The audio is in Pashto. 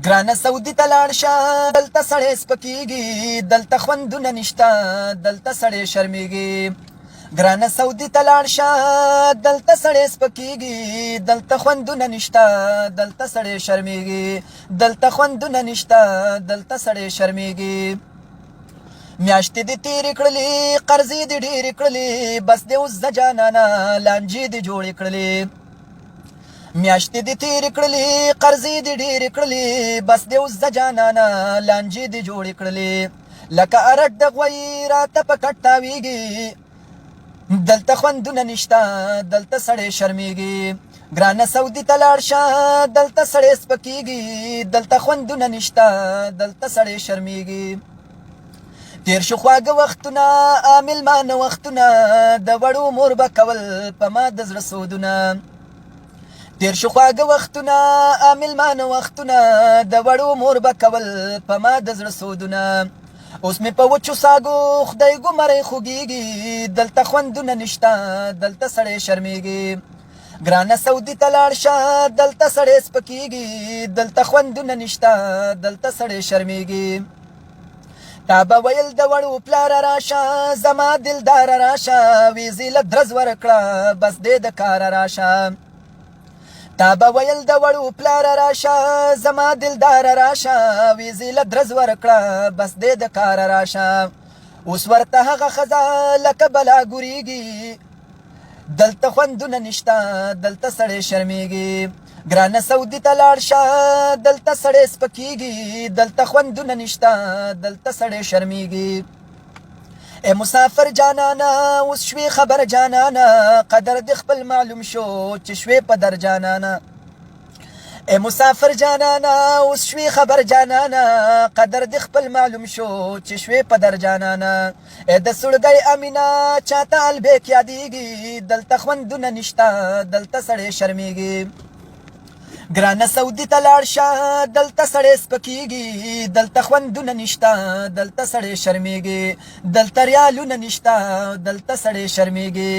ګرانه سعودي ته لاړ شه دلته سړی سپکېږي دلته خوندونه نشته دلته سړی شرمېږي ګرانه سعودي ته لاړ شه دلته سړی سپکېږي دلته خوندونه نشته دلته سړی شرمېږي دلته خوندونه نشته دلته سړی شرمېږي میاشتې دې تېرې کړلې قرضې دې ډېرې کړلې بس دې اوس زه جانانه لانجې دې جوړې کړلې میاشتې دې تېرې کړلې قرضې دې ډېرې کړلې بس دې اوس زه جانانه لانجې دې جوړې کړلې لکه ارټ د غوی راته په کټ تاویږي دلته خوندونه نشته دلته سړی شرمېږي ګرانه سعودي ته لاړ شه دلته سړی سپکېږي دلته خوندونه نشته دلته سړی شرمېږي تیر شو خواږه وختونه مېلمانه وختونه د وړو مور به کول په ما د زړه سودونه تیر شو خواږه وختونه مېلمانه وختونه د وړو مور به کول په ما د زړه سودونه اوس مې په وچو ساګو خدای ګمری خوږېږي دلته خوندونه نشته دلته سړی شرمېږي ګرانه سعودي ته لاړ شه دلته سړی سپکېږي دلته خوندونه نشته دلته سړی شرمېږي تا به ویل د وړو پلاره راشه زما دلداره راشه ویزې له درز ورکړه بس دې د کاره راشه تا به ویل د وړو پلاره راشه زما دلداره راشه ویزې له درز ورکړه بس دې د کاره راشه اوس ورته هغه ښځه لکه بلا ګورېږي دلته خوندونه نشته دلته سړی شرمېږي ګرانه سعودي ته لاړ شه دلته سړی سپکېږي دلته خوندونه نشته دلته سړی شرمېږي ای مسافر جانانه اوس شوې خبر جانانه قدر دې خپل معلوم شو چې شوې په در جانانه ای مسافر جانانه اوس شوې خبر جانانه قدر دې خپل معلوم شو چې شوې په در جانانه ای د سړګۍ امینه چاته البیک یادېږي دلته خوندونه نشته دلته سړی شرمېږي ګرانه سعودي ته لاړ شه دلته سړی سپکېږي دلته خوندونه نشته دلته سړی شرمېږي دلته ریالونه نشته دلته سړی شرمېږي